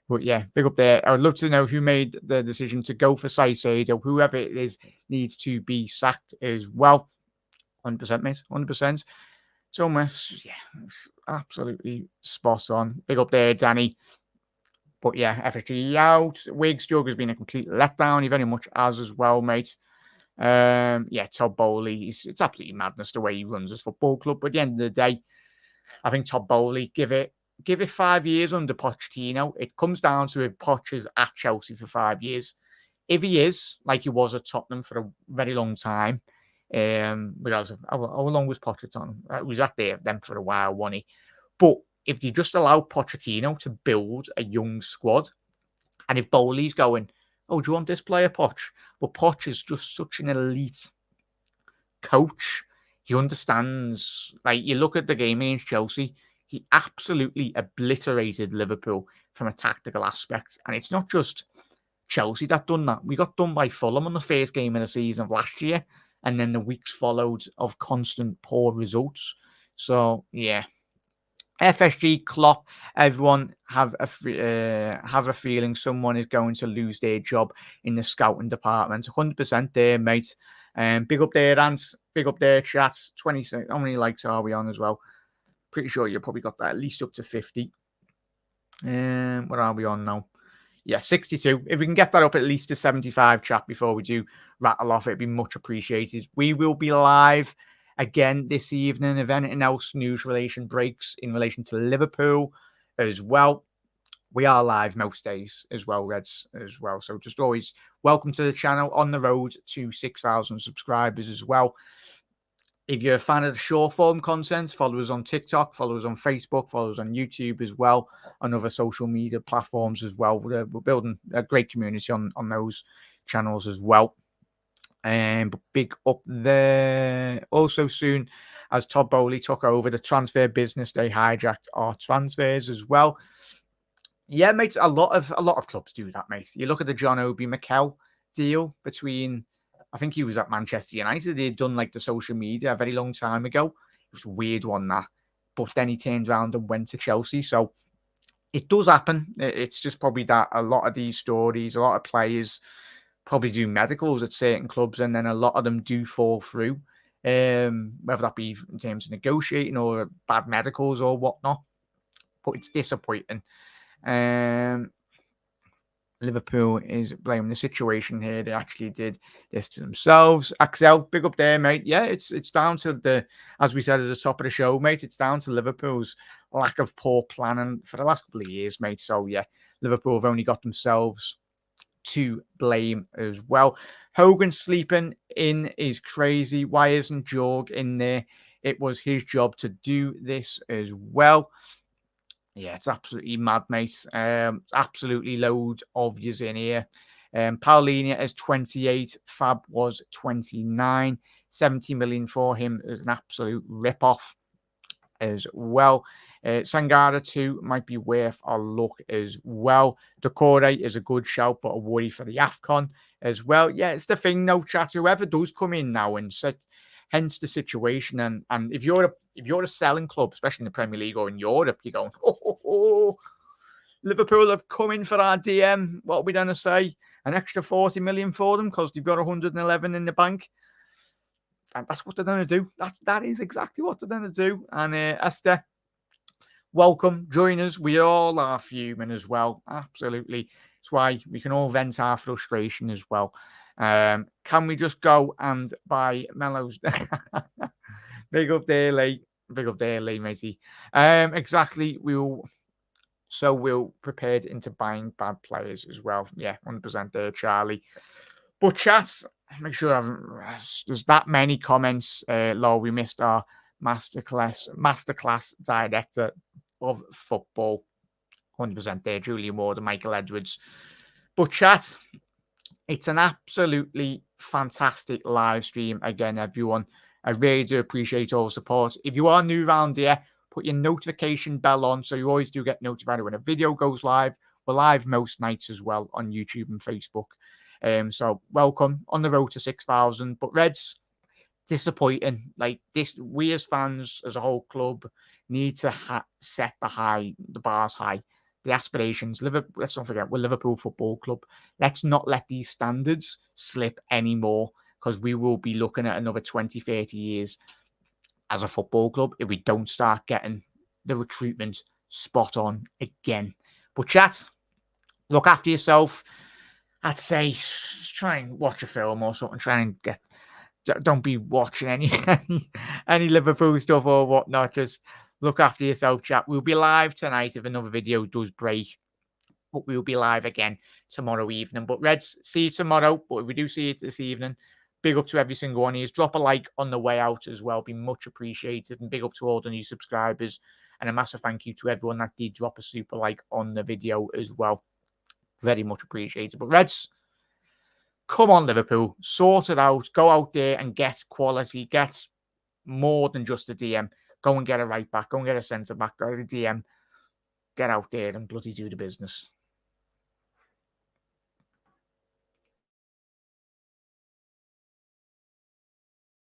but yeah, big up there. I would love to know who made the decision to go for Saicedo. Whoever it is needs to be sacked as well. 100%, mate. 100%. It's almost, it's absolutely spot on. Big up there, Danny. But yeah, FSG out. Wiggs Jorg has been a complete letdown. He very much has as well, mate. Todd Bowley. It's absolutely madness the way he runs his football club. But at the end of the day, I think Todd Bowley, give it 5 years under Pochettino. It comes down to if Poch is at Chelsea for 5 years. If he is, like he was at Tottenham for a very long time, because of how long was Pochettino? He was at them for a while, wasn't he? But if you just allow Pochettino to build a young squad, And if Bowley's going, oh, do you want this player, Poch? But Poch is just such an elite coach. He understands, like, you look at the game against Chelsea, he absolutely obliterated Liverpool from a tactical aspect. And it's not just Chelsea that done that. We got done by Fulham on the first game of the season of last year, and then the weeks followed of constant poor results. So, yeah. FSG, Klopp, everyone have a feeling someone is going to lose their job in the scouting department. 100% there, mate. Big up there, Ants. Big up there, chat. 26. How many likes are we on as well? Pretty sure you probably got that at least up to 50. What are we on now? Yeah, 62. If we can get that up at least to 75, chat, before we do rattle off, it'd be much appreciated. We will be live again this evening. If anything else news relation breaks in relation to Liverpool as well, we are live most days as well, Reds, as well. So just always welcome to the channel, on the road to 6,000 subscribers as well. If you're a fan of the short form content, follow us on TikTok, follow us on Facebook, follow us on YouTube as well, on other social media platforms as well. We're building a great community on those channels as well. But big up there. Also soon, as Todd Bowley took over the transfer business, they hijacked our transfers as well. Yeah, mate, a lot of clubs do that, mate. You look at the John Obi Mikel deal between, I think he was at Manchester United. They'd done like the social media a very long time ago. It was a weird one, that. But then he turned around and went to Chelsea. So it does happen. It's just probably that a lot of these stories, a lot of players probably do medicals at certain clubs, and then a lot of them do fall through. Whether that be in terms of negotiating or bad medicals or whatnot. But it's disappointing. Liverpool is blaming the situation here. They actually did this to themselves. Axel, big up there, mate. Yeah, it's down to the, as we said at the top of the show, mate, it's down to Liverpool's lack of poor planning for the last couple of years, mate. So, yeah, Liverpool have only got themselves to blame as well. Hogan sleeping in is crazy. Why isn't Jorg in there? It was his job to do this as well. Yeah, it's absolutely mad, mate. Absolutely loads of yous in here. Paulinho is 28. Fab was 29. 70 million for him is an absolute rip-off as well. Sangara 2 might be worth a look as well. Decore is a good shout, but a worry for the AFCON as well. Yeah, it's the thing, no chat. Whoever does come in now and set, hence the situation. And if you're a selling club, especially in the Premier League or in Europe, you're going, Liverpool have come in for our DM. What are we going to say? An extra 40 million for them because they've got 111 in the bank. And that's what they're going to do. That is exactly what they're going to do. And Esther, welcome. Join us. We all are fuming as well. Absolutely. That's why we can all vent our frustration as well. Can we just go and buy Mellows? Big up there, Lee. Big up there, Lee, matey. Exactly. We're prepared into buying bad players as well. Yeah, 100% there, Charlie. But chats, make sure there's that many comments. Lol, we missed our masterclass director of football. 100% there, Julian Ward and Michael Edwards. But chat, it's an absolutely fantastic live stream. Again, everyone, I really do appreciate all the support. If you are new around here, put your notification bell on so you always do get notified when a video goes live. We're live most nights as well on YouTube and Facebook. So welcome on the road to 6,000. But Reds, disappointing. Like this, we as fans, as a whole club, need to set the bars high, the aspirations. Let's not forget, we're Liverpool Football Club. Let's not let these standards slip anymore, because we will be looking at another 20, 30 years as a football club if we don't start getting the recruitment spot on again. But chat, look after yourself. I'd say try and watch a film or something. Try and don't be watching any Liverpool stuff or whatnot. Just look after yourself, chat. We'll be live tonight if another video does break. But we'll be live again tomorrow evening. But Reds, see you tomorrow. But if we do see you this evening, big up to every single one of you. Drop a like on the way out as well. Be much appreciated. And big up to all the new subscribers. And a massive thank you to everyone that did drop a super like on the video as well. Very much appreciated. But Reds, come on, Liverpool, sort it out. Go out there and get quality. Get more than just a DM. Go and get a right back. Go and get a centre back. Go to a DM. Get out there and bloody do the business.